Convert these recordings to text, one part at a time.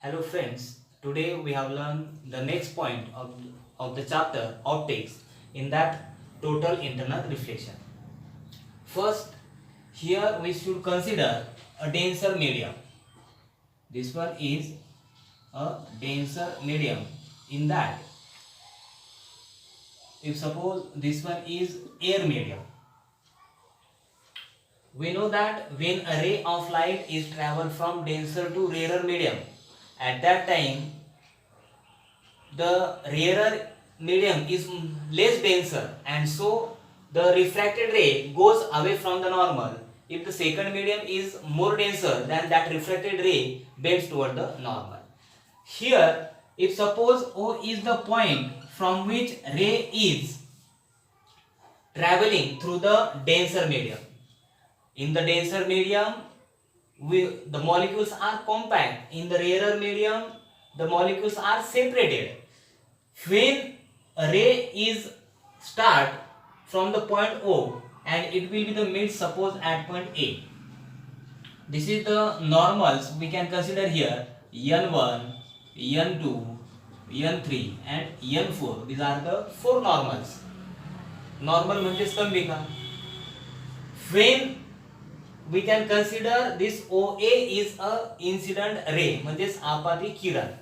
Hello friends, today we have learned the next point of the chapter optics in that total internal reflection. First, here we should consider a denser medium. This one is a denser medium. In that, if suppose this one is air medium, we know that when a ray of light is travel from denser to rarer medium, at that time the rarer medium is less denser, and so the refracted ray goes away from the normal. If the second medium is more denser, then that refracted ray bends toward the normal. Here, if suppose O is the point from which ray is traveling through the denser medium. In the denser medium, the molecules are compact. In the rarer medium, the molecules are separated. When a ray is start from the point O and it will be the mid suppose at point A. This is the normals we can consider here N1, N2, N3 and N4. These are the four normals. Normal म्हणजे स्तंभिका. When we can consider this OA is a incident ray म्हणजेच आपाती किरण.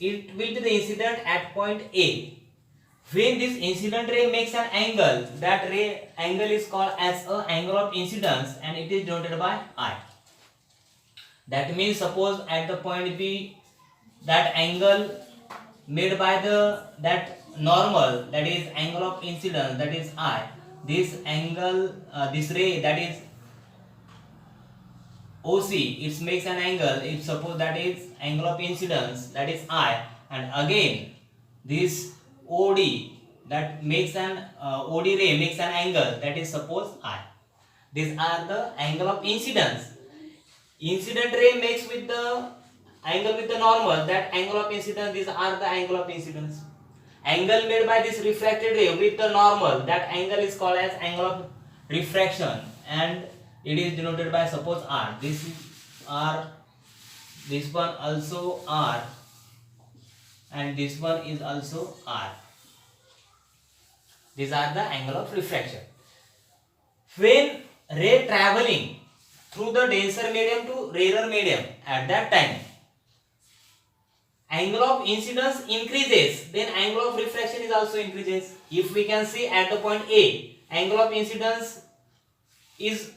It will be the incident at point A. When this incident ray makes an angle, that ray angle is called as a angle of incidence and it is denoted by I. That means suppose at the point B, that angle made by that normal, that is angle of incidence, that is I. This angle, this ray, that is OC, it makes an angle. If suppose that is angle of incidence, that is I, and again this OD, that makes an OD ray makes an angle, that is suppose I. These are the angle of incidence. Incident ray makes with the angle with the normal, that angle of incidence. These are the angle of incidence. Angle made by this refracted ray with the normal, that angle is called as angle of refraction and it is denoted by suppose R. This is R, this one also R, and this one is also R. These are the angle of refraction. When ray traveling through the denser medium to rarer medium, at that time angle of incidence increases, then angle of refraction is also increases. If we can see at the point A, angle of incidence is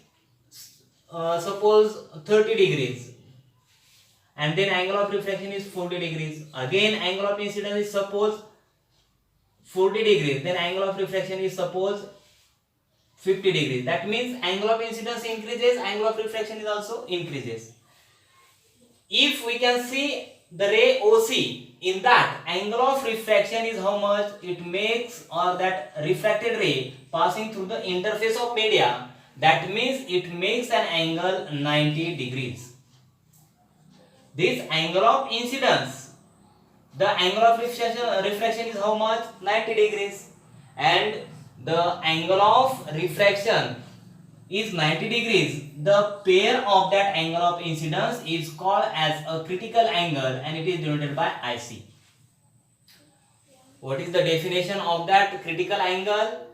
suppose 30 degrees and then angle of refraction is 40 degrees. Again angle of incidence is suppose 40 degrees, then angle of refraction is suppose 50 degrees. That means angle of incidence increases, angle of refraction is also increases. If we can see the ray OC, in that angle of refraction is how much it makes, or that refracted ray passing through the interface of media, that means it makes an angle 90 degrees. This angle of incidence, the angle of refraction is how much? 90 degrees, and the angle of refraction is 90 degrees. The pair of that angle of incidence is called as a critical angle and it is denoted by IC. What is the definition of that critical angle?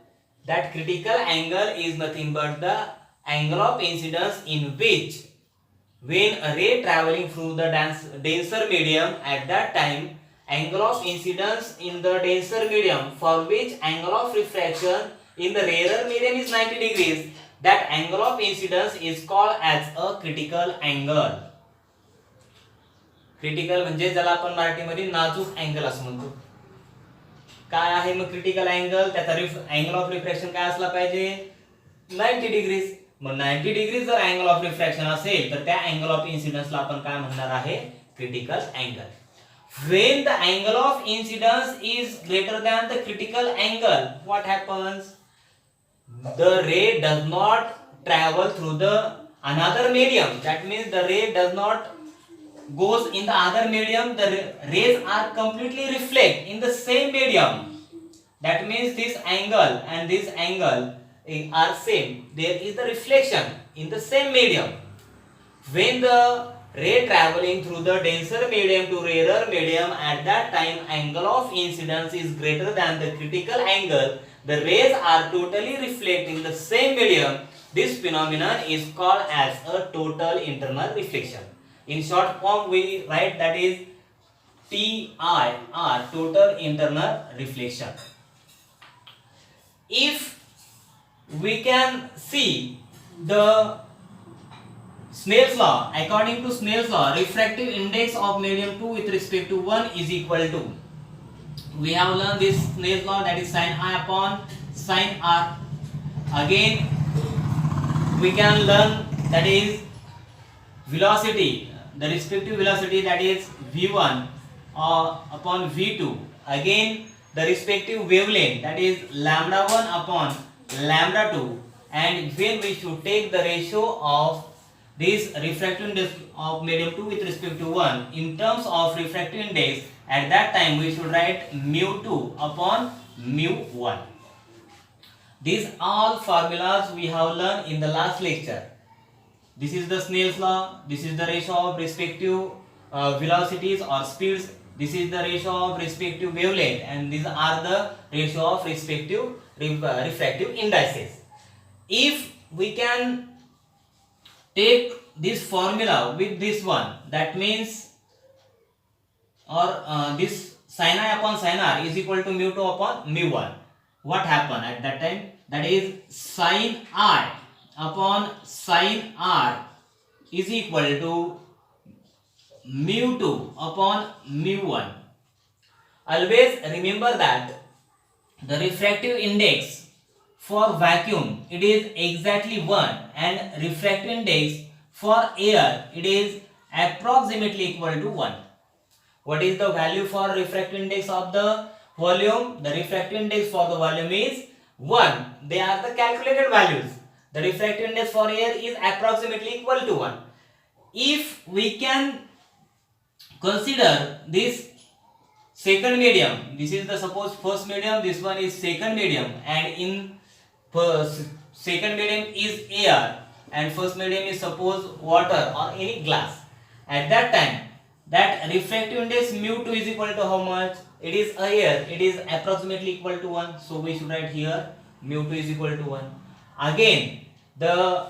That critical angle is nothing but the angle of incidence in which when a ray traveling through the denser medium, at that time angle of incidence in the denser medium for which angle of refraction in the rarer medium is 90 degrees, that angle of incidence is called as a critical angle. Critical म्हणजे ज्याला आपण मराठीमध्ये नाजूक angle असं म्हणतो. काय आहे मग critical angle? त्याचा अँगल ऑफ रिफ्रॅक्शन काय असला पाहिजे? 90 डिग्रीज. मग 90 डिग्रीज जर अँगल ऑफ रिफ्रॅक्शन असेल तर त्या अँगल ऑफ इन्सिडन्सला आपण काय म्हणणार आहे? Critical angle. When the angle of incidence is greater than the critical angle, what happens? The ray does not travel through the another medium. That means the ray does not goes in the other medium. The rays are completely reflect in the same medium. That means this angle and this angle are same. There is the reflection in the same medium. When the ray traveling through the denser medium to rarer medium, at that time angle of incidence is greater than the critical angle. The rays are totally reflecting the same medium. This phenomenon is called as a total internal reflection. In short form we write that is TIR, total internal reflection. If we can see the Snell's law, according to Snell's law, refractive index of medium 2 with respect to 1 is equal to, we have learned this Snell's law, that is sin I upon sin R. Again we can learn that is velocity, the respective velocity, that is v1 upon v2. Again the respective wavelength, that is lambda 1 upon lambda 2. And when we should take the ratio of this refractive index of medium 2 with respect to 1 in terms of refractive index, at that time we should write mu 2 upon mu 1. These all formulas we have learned in the last lecture. This is the Snell's law, this is the ratio of respective velocities or speeds, this is the ratio of respective wavelength, and these are the ratio of respective refractive indices. If we can take this formula with this one, that means, or this sin I upon sin R is equal to mu 2 upon mu 1. What happened at that time? That is sin I upon sin R is equal to mu 2 upon mu 1. Always remember that the refractive index for vacuum, it is exactly 1, and refractive index for air, it is approximately equal to 1. What is the value for refractive index of the volume? The refractive index for the volume is 1. They are the calculated values. The refractive index for air is approximately equal to 1. If we can consider this second medium, this is the suppose first medium, this one is second medium, and in second medium is air and first medium is suppose water or any glass. At that time, that refractive index mu 2 is equal to how much? It is air, it is approximately equal to 1. So we should write here mu 2 is equal to 1. Again, the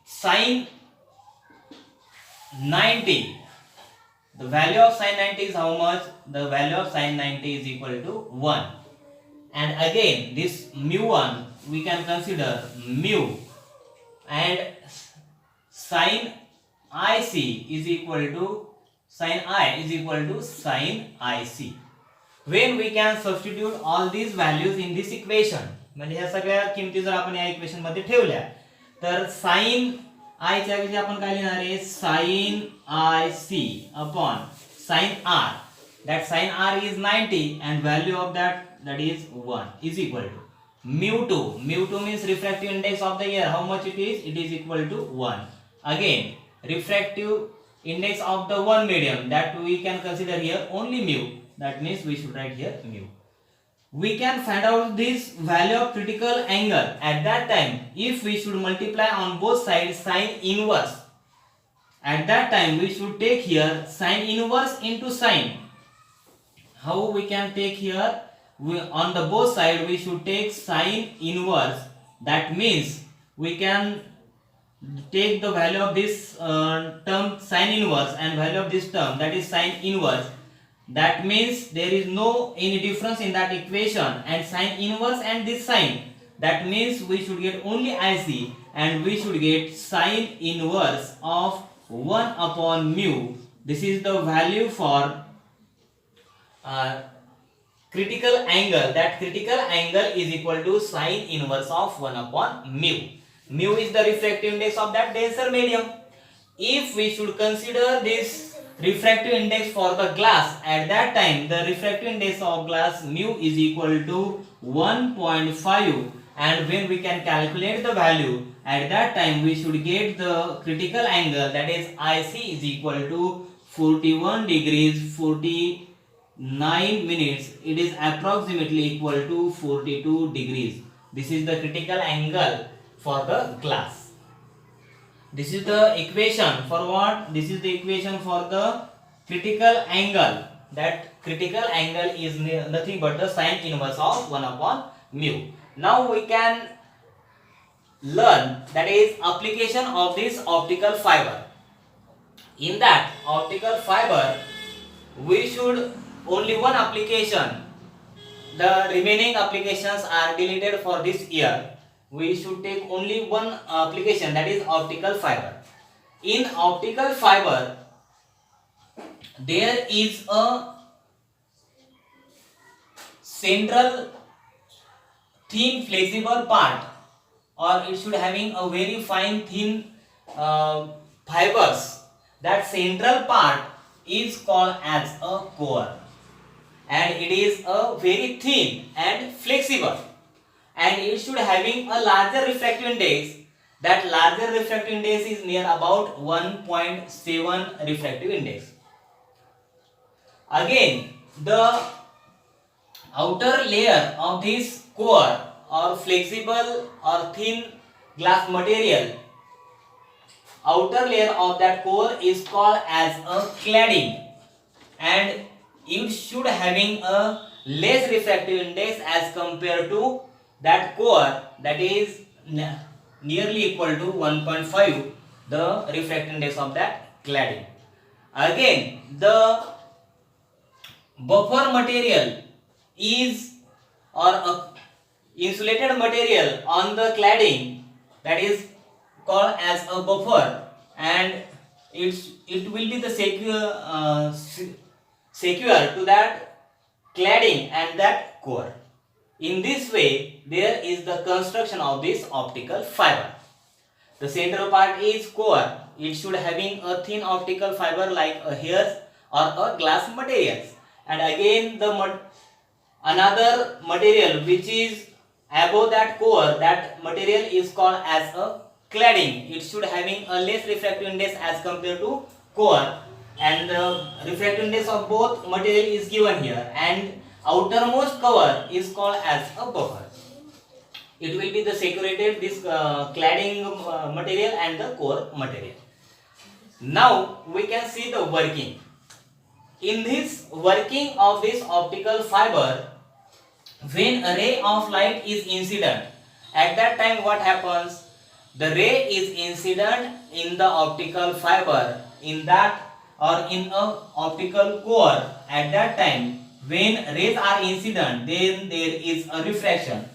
sin 90, the value of sin 90 is how much? The value of sin 90 is equal to 1. And again this mu 1 we can consider mu, and sin IC is equal to sin I is equal to sin IC. When we can substitute all these values in this equation, म्हणजे ह्या सगळ्या किमती जर आपण या equation मध्ये ठेवल्या तर sin I च्या ऐवजी आपण काय लिहिणार आहे? sin IC upon sin R. That sin R is 90 and value of that is 1 is equal to mu 2. Mu 2 means refractive index of the air. How much it is? It is equal to 1. Again, refractive index of the one medium, that we can consider here only mu. That means we should write here mu. We can find out this value of critical angle. At that time, if we should multiply on both sides sin inverse, at that time we should take here sin inverse into sin. How we can take here? On the both side we should take sin inverse. That means we can take the value of this term sin inverse and value of this term, that is sin inverse. That means there is no any difference in that equation, and sin inverse and this sin, that means we should get only IC, and we should get sin inverse of 1 upon mu. This is the value for critical angle. That critical angle is equal to sin inverse of 1 upon mu. Mu is the refractive index of that denser medium. If we should consider this refractive index for the glass, at that time the refractive index of glass mu is equal to 1.5, and when we can calculate the value, at that time we should get the critical angle, that is IC is equal to 41 degrees 49 minutes. It is approximately equal to 42 degrees. This is the critical angle for the glass. This is the equation for what? This is the equation for the critical angle. That critical angle is nothing but the sine inverse of 1 upon mu. Now we can learn, that is application of this optical fiber. In that optical fiber, we should only one application. The remaining applications are deleted for this year. We should take only one application, that is optical fiber. In optical fiber, there is a central thin flexible part, or it should having a very fine thin fibers. That central part is called as a core, and it is a very thin and flexible, and it should having a larger refractive index. That larger refractive index is near about 1.7 refractive index. Again, the outer layer of this core or flexible or thin glass material, outer layer of that core is called as a cladding, and it should having a less refractive index as compared to that core, that is nearly equal to 1.5 the refractive index of that cladding. Again, the buffer material is, or a insulated material on the cladding, that is called as a buffer, and it will be the secure to that cladding and that core. In this way, there is the construction of this optical fiber. The central part is core. It should having a thin optical fiber like a hairs or a glass materials, and again the another material which is above that core, that material is called as a cladding. It should having a less refractive index as compared to core, and the refractive index of both material is given here, and outermost cover is called as a buffer. It will be the saturated this cladding material and the core material. Now we can see the working. In this working of this optical fiber, when a ray of light is incident, at that time what happens? The ray is incident in the optical fiber, in that or in a optical core. At that time, when rays are incident, then there is a refraction.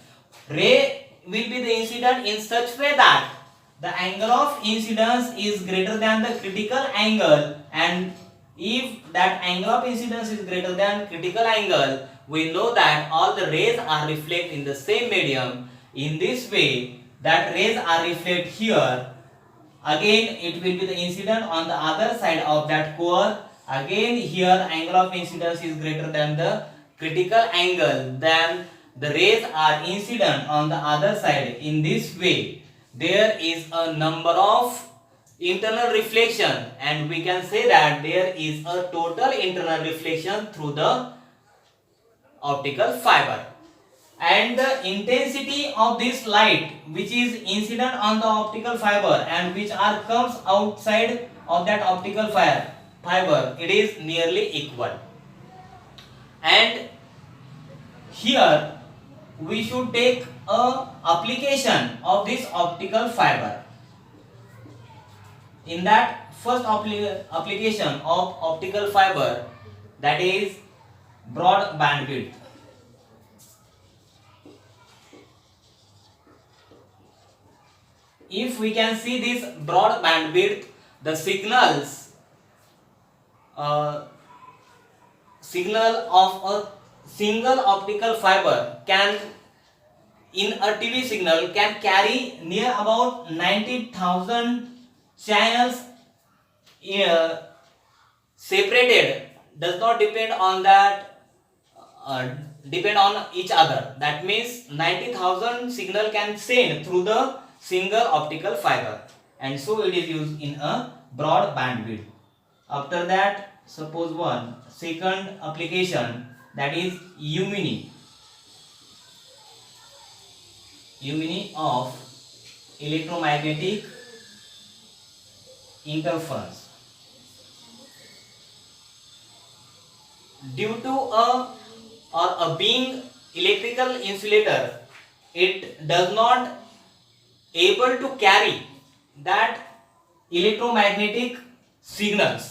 Ray will be the incident in such way that the angle of incidence is greater than the critical angle, and if that angle of incidence is greater than critical angle, we know that all the rays are reflected in the same medium. In this way, that rays are reflected here. Again, it will be the incident on the other side of that core. Again, here angle of incidence is greater than the critical angle. Then the rays are incident on the other side. In this way, there is a number of internal reflection, and we can say that there is a total internal reflection through the optical fiber, and the intensity of this light which is incident on the optical fiber and which are comes outside of that optical fiber, it is nearly equal. And here we should take a application of this optical fiber. In that first application of optical fiber, that is broad bandwidth. If we can see this broad bandwidth, the signals signal of a single optical fiber can, in a TV signal, can carry near about 90,000 channels separated, does not depend on that depend on each other. That means 90,000 signal can send through the single optical fiber, and so it is used in a broad bandwidth. After that, suppose one second application, that is UMINI of electromagnetic interference. Due to a being electrical insulator, it does not able to carry that electromagnetic signals.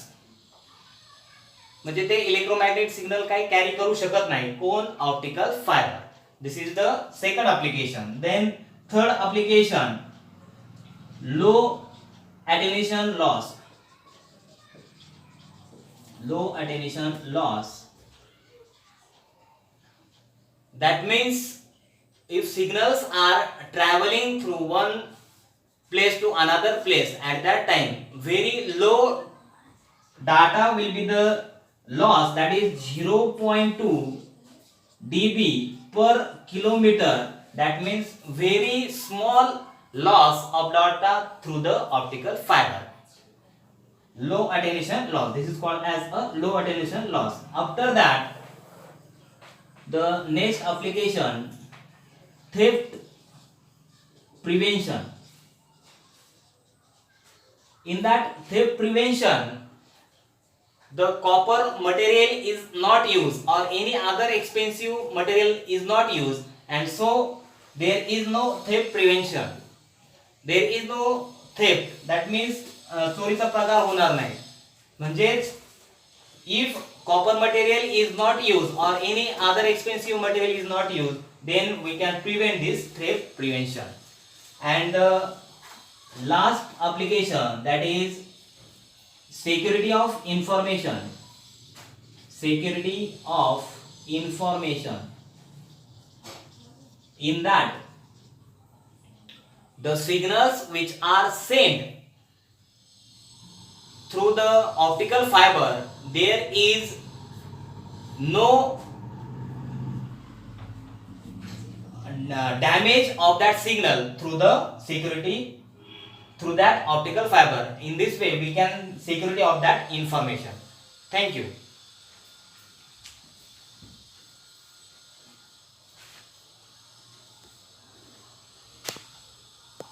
म्हणजे ते electromagnetic signal काही carry करू शकत नाही. कोण? Optical fibre. This is the second application. Then third application, low attenuation loss. Low attenuation loss. That means if signals are traveling through one place to another place, at that time very low data will be the loss, that is 0.2 dB per kilometer. That means very small loss of data through the optical fiber. Low attenuation loss. This is called as a low attenuation loss. After that, the next application, theft prevention. In that theft prevention, the copper material is not used or any other expensive material is not used, and so there is no theft prevention. There is no theft. That means चोरीचा प्रकार होणार नाही. म्हणजेच if copper material is not used or any other expensive material is not used, then we can prevent this theft prevention. And the last application, that is security of information. Security of information. In that, the signals which are sent through the optical fiber, there is no damage of that signal through the security through that optical fiber. In this way we can security of that information. Thank you.